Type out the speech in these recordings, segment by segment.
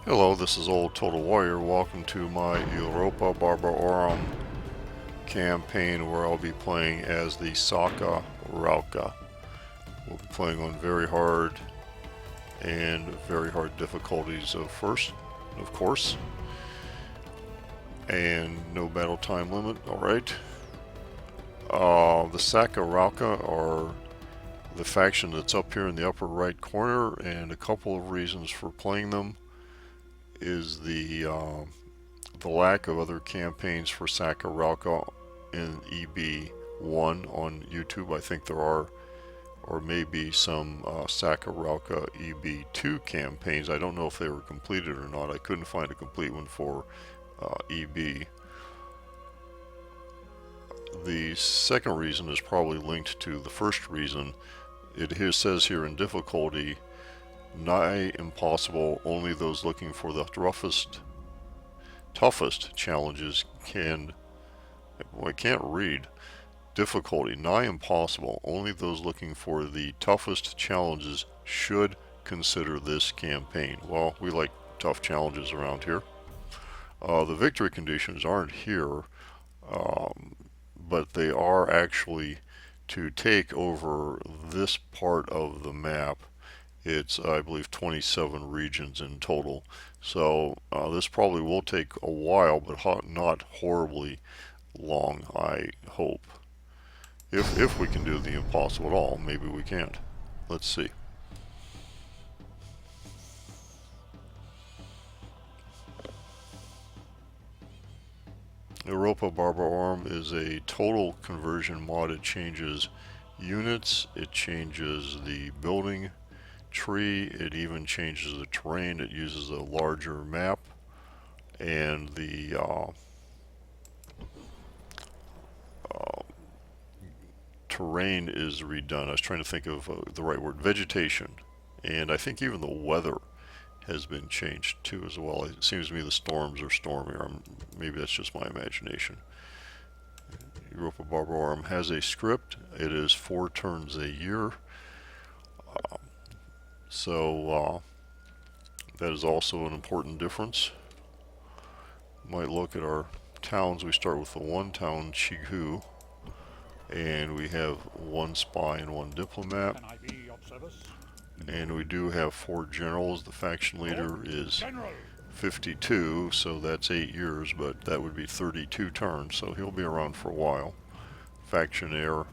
Hello, this is Old Total Warrior. Welcome to my Europa Barbarorum campaign where I'll be playing as the Saka Rauka. We'll be playing on very hard difficulties first, of course. And no battle time limit, alright. The Saka Rauka are the faction that's up here in the upper right corner, and a couple of reasons for playing them is the lack of other campaigns for Saka Rauka in EB1 on YouTube. I think there are, or maybe some Saka Rauka EB2 campaigns. I don't know if they were completed or not. I couldn't find a complete one for EB. The second reason is probably linked to the first reason. It says here in difficulty, nigh impossible, only those looking for the toughest challenges can, well, I can't read. Difficulty, nigh impossible, only those looking for the toughest challenges should consider this campaign. Well, we like tough challenges around here. The victory conditions aren't here, but they are actually to take over this part of the map. It's, I believe, 27 regions in total. So this probably will take a while, but not horribly long, I hope. If we can do the impossible at all, maybe we can't. Let's see. Europa Barbarorum is a total conversion mod. It changes units, it changes the building tree, it even changes the terrain. It uses a larger map, and the terrain is redone. I was trying to think of the right word. Vegetation, and I think even the weather has been changed too as well. It seems to me the storms are stormier. Maybe that's just my imagination. Europa Barbarorum has a script. It is 4 turns a year. So that is also an important difference. Might look at our towns. We start with the one town, Chigu, and we have 1 spy and 1 diplomat. And we do have 4 generals. The faction leader is 52, so that's 8 years, but that would be 32 turns, so he'll be around for a while. Faction heir,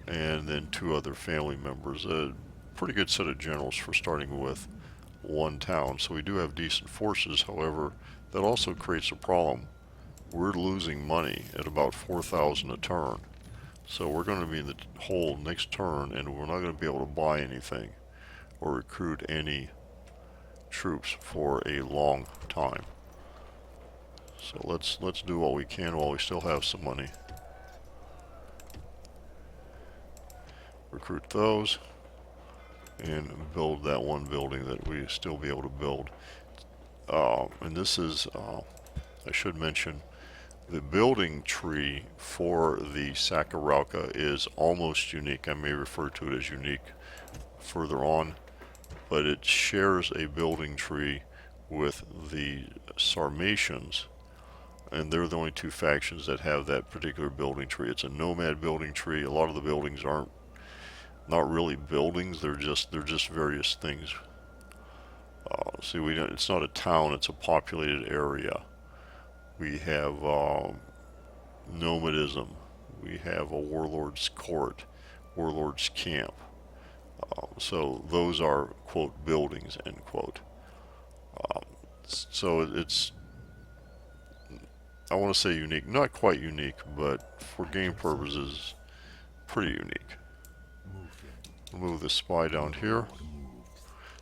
and then 2 other family members. A pretty good set of generals for starting with 1 town. So we do have decent forces. However, that also creates a problem. We're losing money at about 4,000 a turn. So we're going to be in the hole next turn, and we're not going to be able to buy anything or recruit any troops for a long time. So let's do what we can while we still have some money. Recruit those and build that 1 building that we still be able to build. And this is, I should mention, the building tree for the Saka Rauka is almost unique. I may refer to it as unique further on, but it shares a building tree with the Sarmatians, and they're the only 2 factions that have that particular building tree. It's a nomad building tree. A lot of the buildings aren't not really buildings. They're just various things. See, it's not a town. It's a populated area. We have nomadism. We have a warlord's court, warlord's camp. So those are, quote, buildings, end quote. So it's, I want to say unique. Not quite unique, but for game purposes, pretty unique. We'll move the spy down here.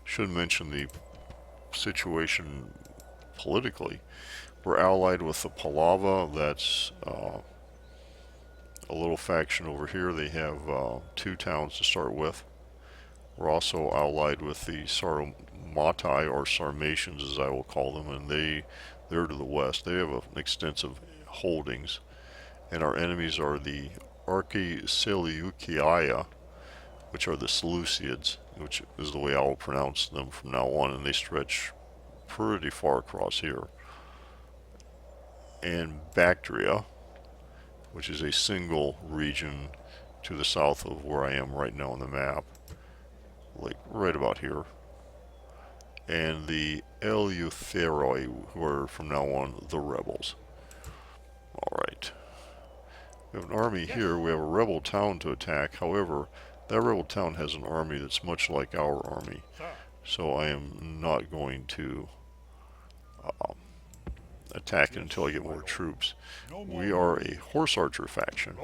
Should mention the situation politically. We're allied with the Palava. That's a little faction over here. They have 2 towns to start with. We're also allied with the Sarmatai, or Sarmatians as I will call them, and they're to the west. They have extensive holdings. And our enemies are the Archi-Seleucidia, which are the Seleucids, which is the way I will pronounce them from now on, and they stretch pretty far across here. And Bactria, which is a single region to the south of where I am right now on the map, like right about here. And the Eleutheroi, who are from now on the rebels. Alright. We have an army here. We have a rebel town to attack. However, that rebel town has an army that's much like our army. So I am not going to attack it until I get more troops. We are a horse archer faction.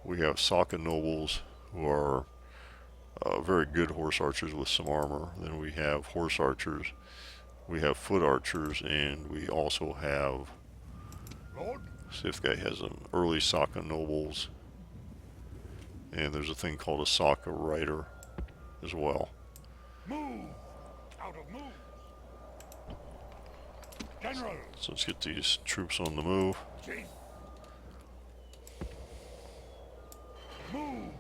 We have Saka nobles who are very good horse archers with some armor. Then we have horse archers. We have foot archers, and we also have... See if this guy has an early Saka nobles. And there's a thing called a Saka rider as well. Move! Out of move! General! So let's get these troops on the move. Chief! Move!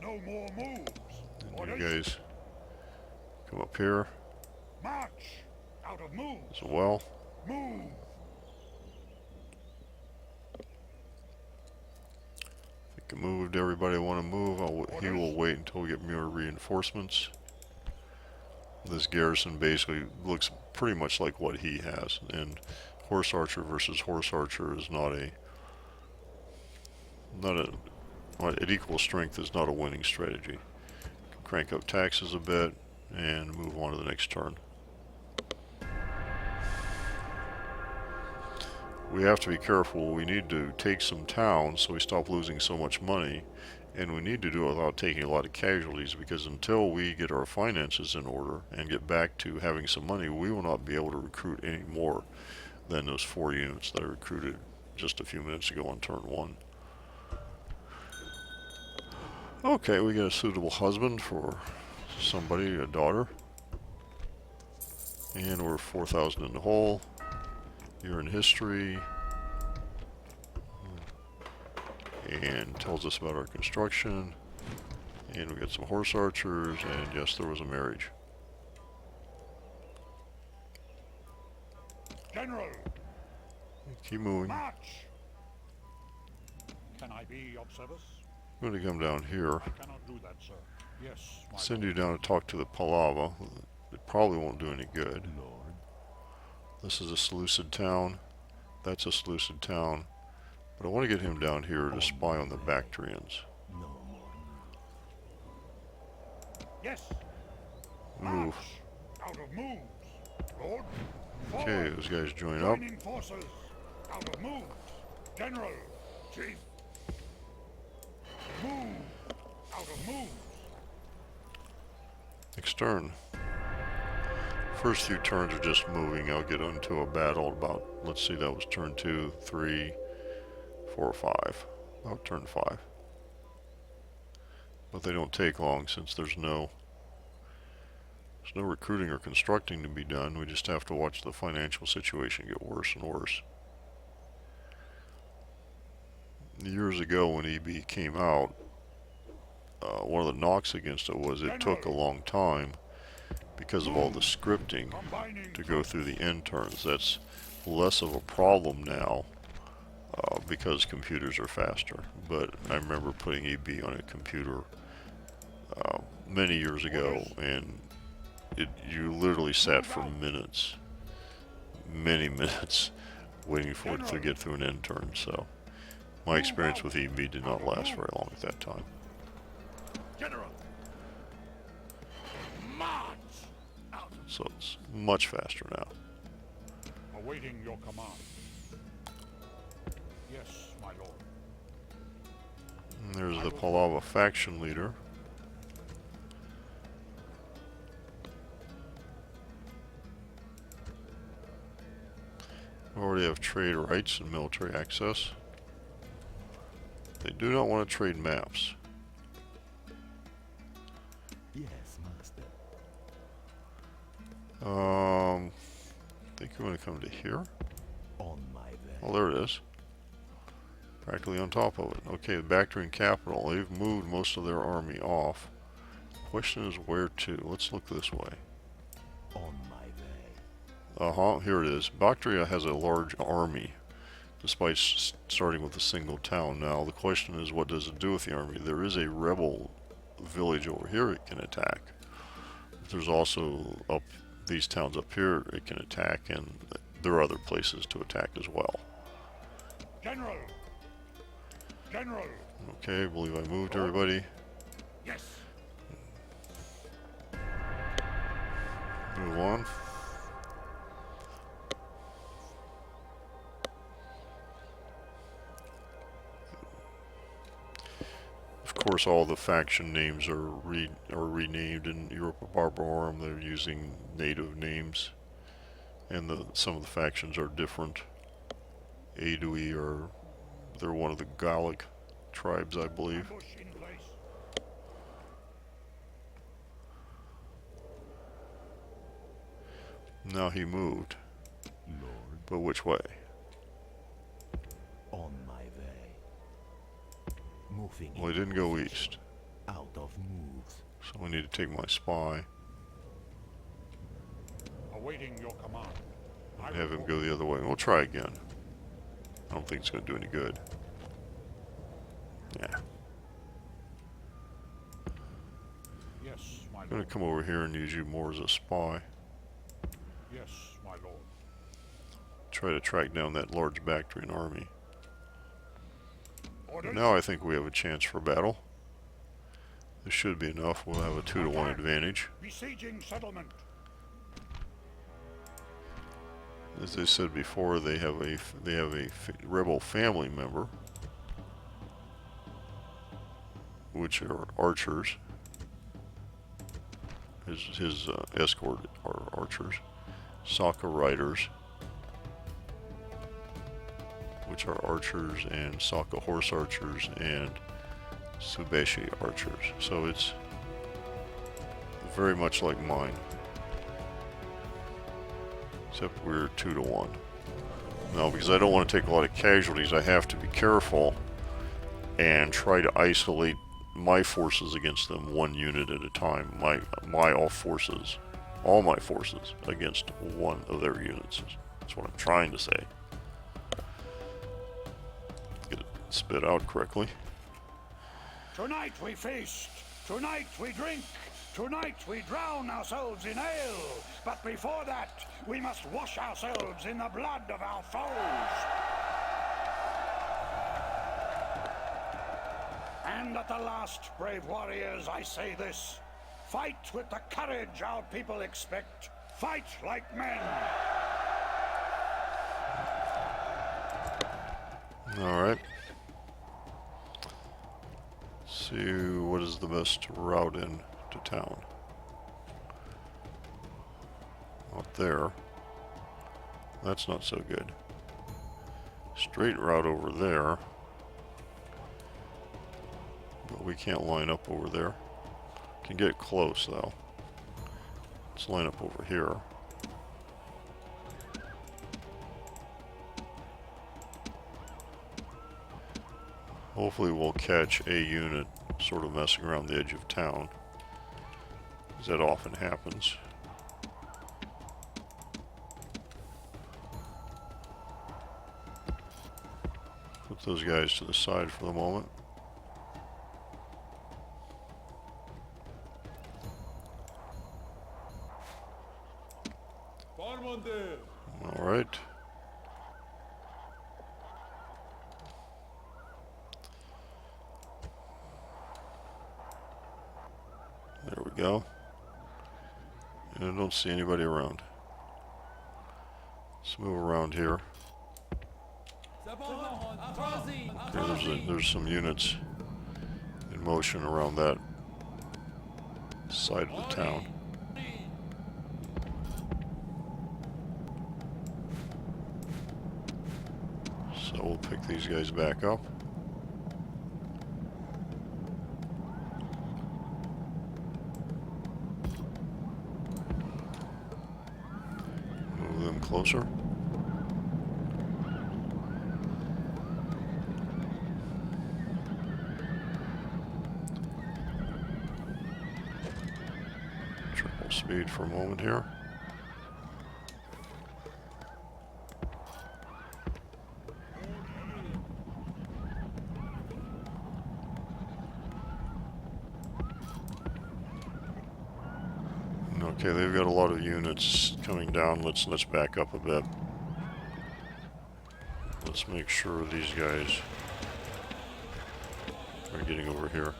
No more moves! And you guys come up here March! Out of move! as well. Move! I think I moved everybody I want to move. He will wait until we get more reinforcements. This garrison basically looks pretty much like what he has, and horse archer versus horse archer is at equal strength is not a winning strategy. Crank up taxes a bit and move on to the next turn. We have to be careful. We need to take some towns so we stop losing so much money, and we need to do it without taking a lot of casualties, because until we get our finances in order and get back to having some money, we will not be able to recruit any more than those 4 units that I recruited just a few minutes ago on turn 1. Okay, we get a suitable husband for somebody, a daughter. And we're 4,000 in the hole. Year in history. And tells us about our construction. And we got some horse archers, and yes, there was a marriage. General! Keep moving. March! Can I be of service? I'm going to come down here. I cannot do that, sir. Yes, my Send you down to talk to the Palava. It probably won't do any good. Lord. This is a Seleucid town. That's a Seleucid town. But I want to get him down here to spy on the Bactrians. No more. Yes. Move. Out of moves. Lord. Okay, those guys join up. Joining forces. Out of moves. General. Chief. Move. Out of moves. Next turn. First few turns are just moving. I'll get into a battle about, let's see, that was turn 2, 3, 4, 5. About turn 5. But they don't take long since there's no recruiting or constructing to be done. We just have to watch the financial situation get worse and worse. Years ago when EB came out, one of the knocks against it was it took a long time because of all the scripting to go through the end turns. That's less of a problem now because computers are faster. But I remember putting EB on a computer many years ago, and you literally sat for minutes, many minutes, waiting for it to get through an end turn. So my experience with EB did not last very long at that time. General. March. Out. So it's much faster now. Awaiting your command. Yes, my lord. And there's the Palava faction leader. We already have trade rights and military access. They do not want to trade maps. Yes, master. I think you want to come to here. On my way. Oh, there it is. Practically on top of it. Okay, the Bactrian capital. They've moved most of their army off. Question is where to. Let's look this way. On my way. Here it is. Bactria has a large army, despite starting with a single town. Now, the question is, what does it do with the army? There is a rebel village over here it can attack. There's also these towns up here it can attack, and there are other places to attack as well. General! General! Okay, I believe I moved everybody. Yes! Move on. Of course, all the faction names are renamed in Europa Barbarorum. They're using native names, and some of the factions are different. Aedui they're one of the Gallic tribes, I believe. Ambush in place. Now he moved, Lord, but which way? on my way. Moving Well, he into didn't go position. east, Out of moves. so I need to take my spy Awaiting your command. and have him go the other way. We'll try again. I don't think it's going to do any good. Yeah. Yes, my I'm going lord. to come over here and use you more as a spy. Yes, my lord. Try to track down that large Bactrian army. Orders? Now I think we have a chance for battle. This should be enough. We'll have a 2-to-1 advantage. Besieging settlement. As I said before, they have a rebel family member, which are archers. His escort are archers. Saka riders, which are archers, and Saka horse archers, and Tsubeshi archers. So it's very much like mine, except we're 2-to-1. Now, because I don't want to take a lot of casualties, I have to be careful and try to isolate my forces against them one unit at a time. All my forces against one of their units. That's what I'm trying to say. Get it spit out correctly. Tonight we feast. Tonight we drink. Tonight we drown ourselves in ale. But before that, we must wash ourselves in the blood of our foes. And at the last, brave warriors, I say this. Fight with the courage our people expect. Fight like men. Alright. See what is the best route in to town. Out there. That's not so good. Straight route over there. But we can't line up over there. Can get close though. Let's line up over here. Hopefully we'll catch a unit sort of messing around the edge of town, as that often happens. Put those guys to the side for the moment. All right. There we go. And I don't see anybody around. Let's move around here. Okay, there's some units in motion around that side of the town. So we'll pick these guys back up. Move them closer. Triple speed for a moment here. Okay, they've got a lot of units coming down. Let's back up a bit. Let's make sure these guys are getting over here.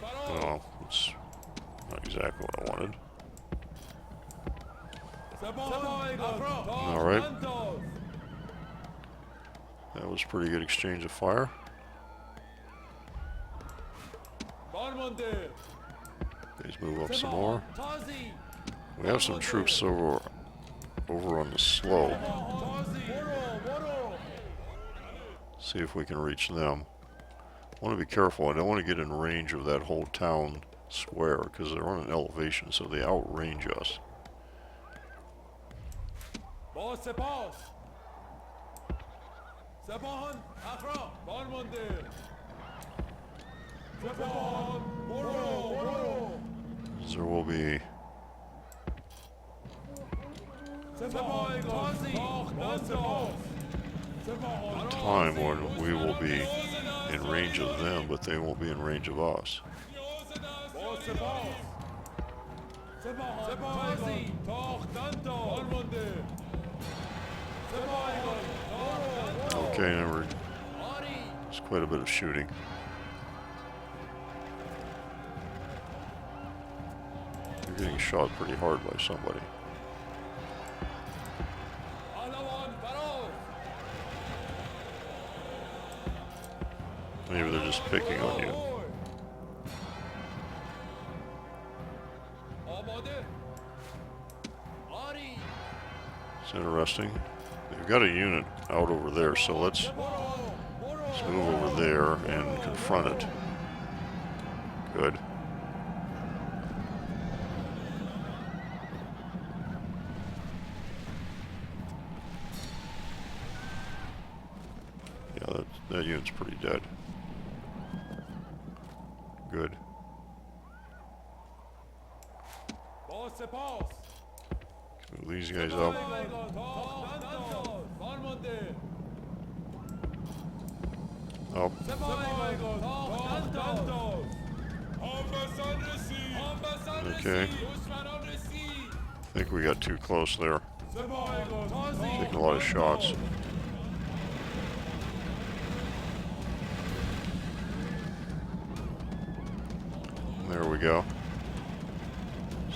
Oh, it's not exactly what I wanted. Alright. That was a pretty good exchange of fire. Please move up some more. We have some troops over on the slope. See if we can reach them. I want to be careful. I don't want to get in range of that whole town square because they're on an elevation, so they outrange us. There will be a time when we will be in range of them, but they won't be in range of us. Okay, now there's quite a bit of shooting. You're getting shot pretty hard by somebody. Maybe they're just picking on you. It's interesting. They've got a unit out over there, so let's move over there and confront it. Good. Yeah, that unit's pretty dead. Good. Move these guys up. Up. Okay. I think we got too close there. Taking a lot of shots. There we go.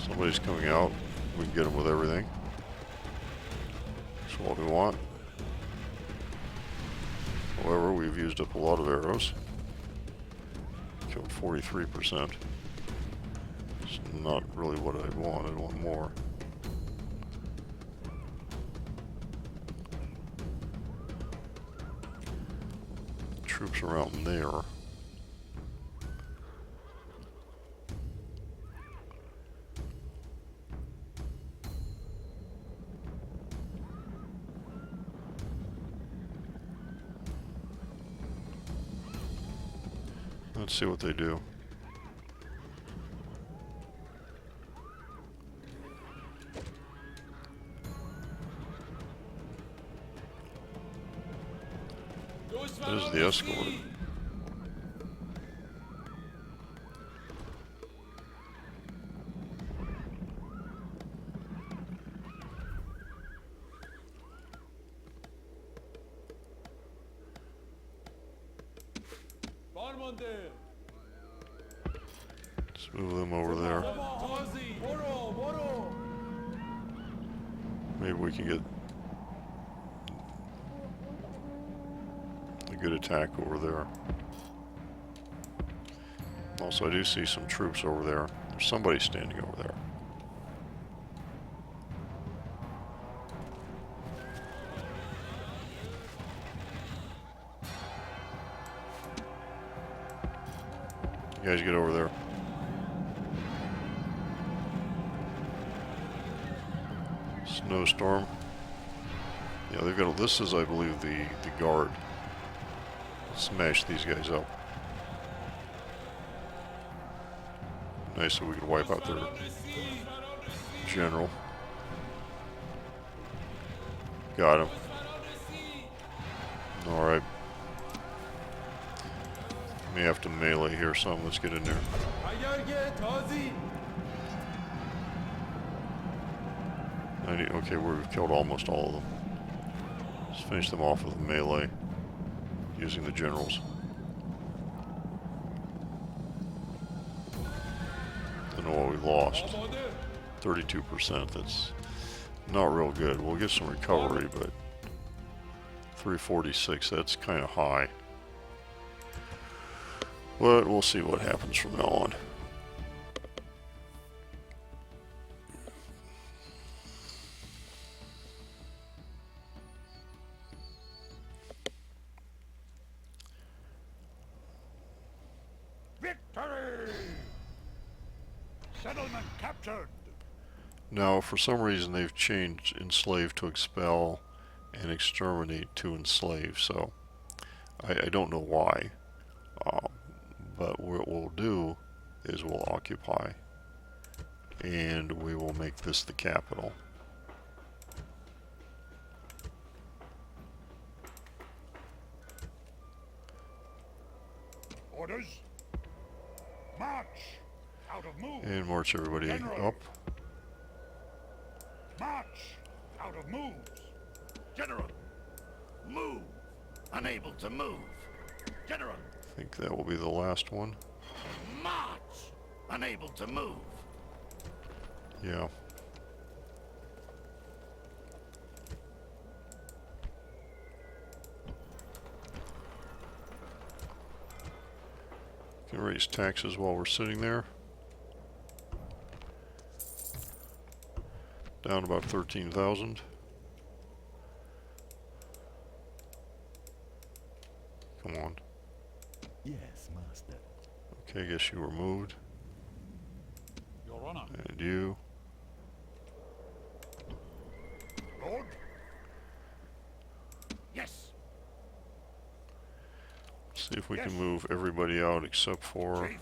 Somebody's coming out. We can get them with everything. That's what we want. However, we've used up a lot of arrows. Killed 43%. It's not really what I want. I want more. Troops around there. Let's see what they do. There's the escort. Let's move them over there. Maybe we can get a good attack over there. Also, I do see some troops over there. There's somebody standing over there. You guys get over there. Snowstorm. Yeah, they've got. This is, I believe, the guard. Smash these guys up. Nice, so we could wipe out their general. Got him. All right. May have to melee here some. Let's get in there. Okay, we've killed almost all of them. Let's finish them off with a melee using the generals. Don't know what we lost. 32%. That's not real good. We'll get some recovery, but 346, that's kind of high. But we'll see what happens from now on. Victory! Settlement captured. Now, for some reason, they've changed enslave to expel and exterminate to enslave, so I don't know why. But what we'll do is we'll occupy, and we will make this the capital. Orders. March. Out of move. And march everybody General. up. March. Out of moves. General, move. Unable to move. General, I think that will be the last one. march. Unable to move. Yeah. Can raise taxes while we're sitting there. Down about 13,000. Come on. Yes, master. Okay, I guess you were moved. Your Honor. And you. Lord. Yes. See if we Yes. can move everybody out except for Chief.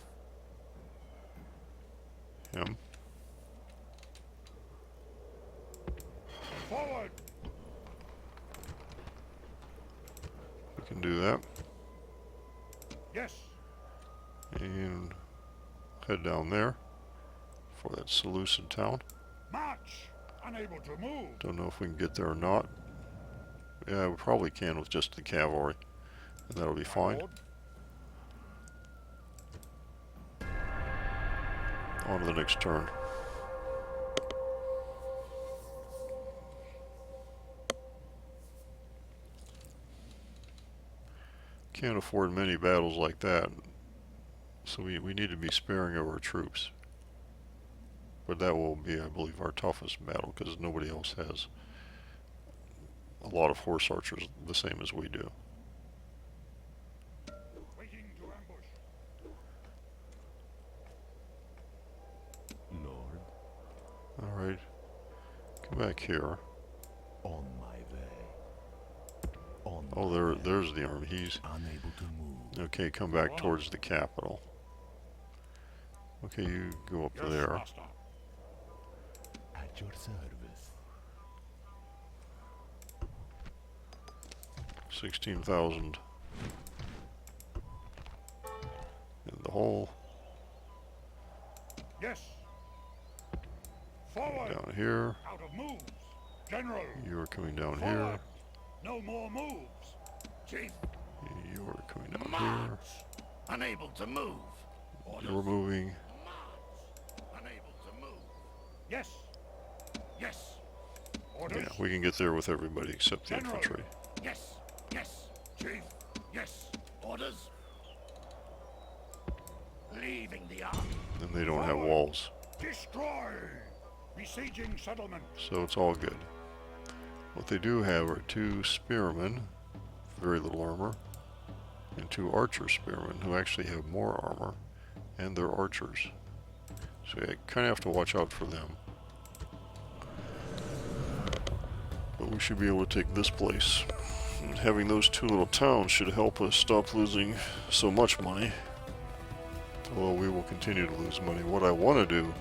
him. Forward. We can do that. Yes. And head down there for that Seleucid town. March. Unable to move. Don't know if we can get there or not. Yeah, we probably can with just the cavalry. And that'll be fine. Lord. On to the next turn. Can't afford many battles like that. So we need to be sparing of our troops. But that will be, I believe, our toughest battle because nobody else has a lot of horse archers the same as we do. Waiting to ambush. Lord, Alright. Come back here. on my way. On Oh, my way. there's the army. He's... Unable to move. Okay, come back towards the capital. Okay, you go up Yes, there. master. At your service. 16,000 in the hole. Yes. Forward. Down here. Out of moves. General. You are coming down Forward. here. No more moves. Chief, You are coming down march. Unable to move. here. You're moving. March. Unable to move. Yes. Yes. Orders. Yeah, we can get there with everybody except the General. infantry. Yes. Yes. Chief. Yes. Orders. Leaving the army. And they don't have Forward. walls, Destroy. Besieging settlement. so it's all good. What they do have are 2 spearmen, very little armor, and 2 archer spearmen who actually have more armor, and they're archers. So you kind of have to watch out for them. But we should be able to take this place. And having those 2 little towns should help us stop losing so much money. Although we will continue to lose money. What I want to do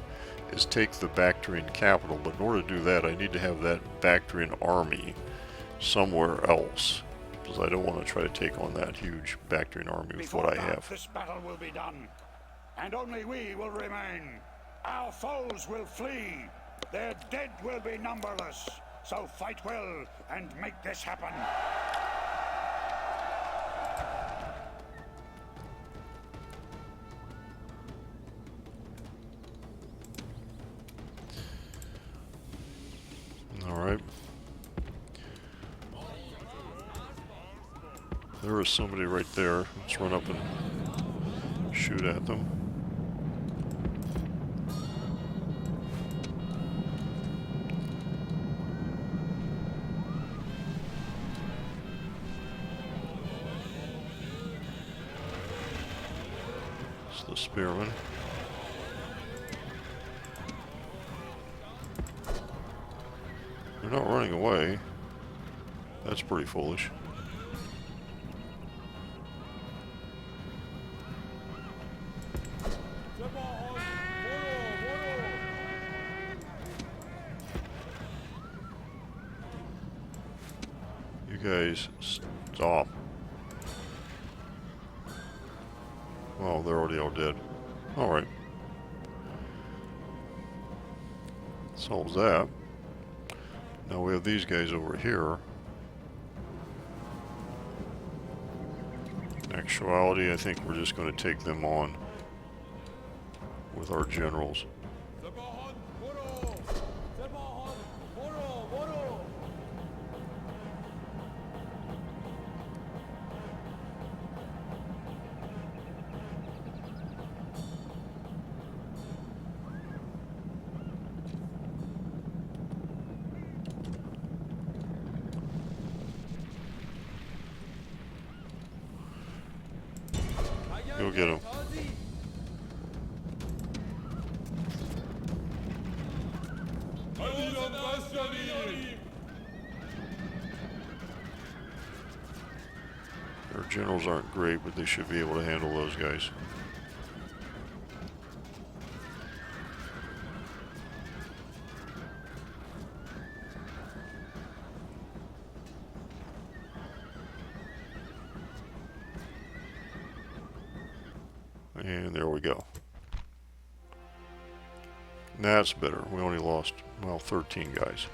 is take the Bactrian capital, but in order to do that I need to have that Bactrian army somewhere else. Because I don't want to try to take on that huge Bactrian army with Before what I dark, have. this battle will be done, and only we will remain. Our foes will flee. Their dead will be numberless. So fight well and make this happen. Alright. There is somebody right there. Let's run up and shoot at them. It's the spearman. They're not running away. That's pretty foolish. You guys, stop. Oh, they're already all dead. Alright. Solves that. Now we have these guys over here. In actuality, I think we're just going to take them on with our generals. Go get him. Our generals aren't great, but they should be able to handle those guys. And there we go. That's better. We only lost, well, 13 guys.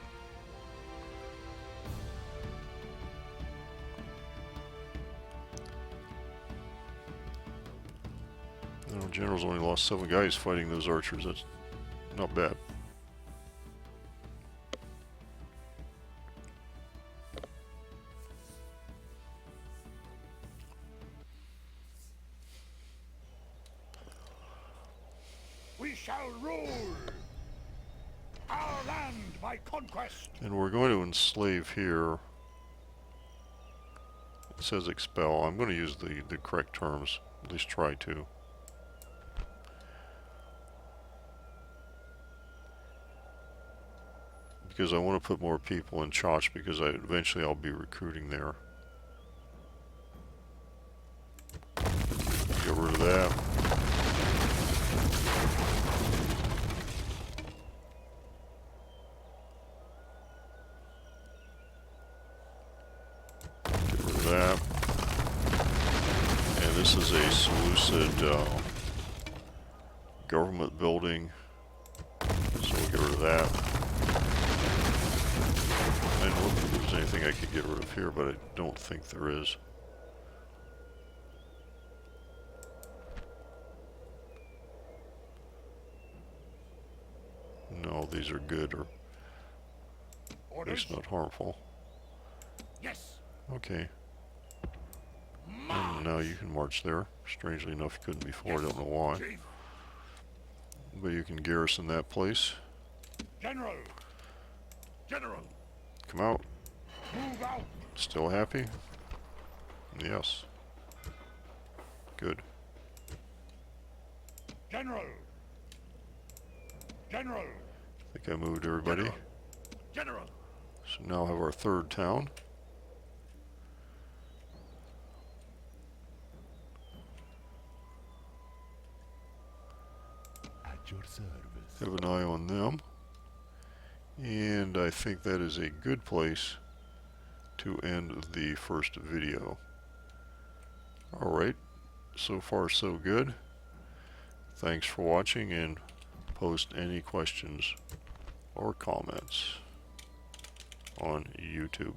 Our generals only lost 7 guys fighting those archers. That's not bad. We shall rule our land by conquest. And we're going to enslave here. It says expel. I'm going to use the correct terms. At least try to. Because I want to put more people in Chach because eventually I'll be recruiting there. Get rid of that. Get rid of that. And this is a Seleucid government building. So we'll get rid of that. I didn't look if there was anything I could get rid of here, but I don't think there is. No, these are good, or at least not harmful. Yes. Okay. And now you can march there. Strangely enough, you couldn't before. I don't know why. Chief. But you can garrison that place. General, General. Come out. move out. Still happy? Yes. Good. General. General. I think I moved everybody. General. So now I have our 3rd town. At your service. Have an eye on them. And I think that is a good place to end the first video. Alright, so far so good. Thanks for watching, and post any questions or comments on YouTube.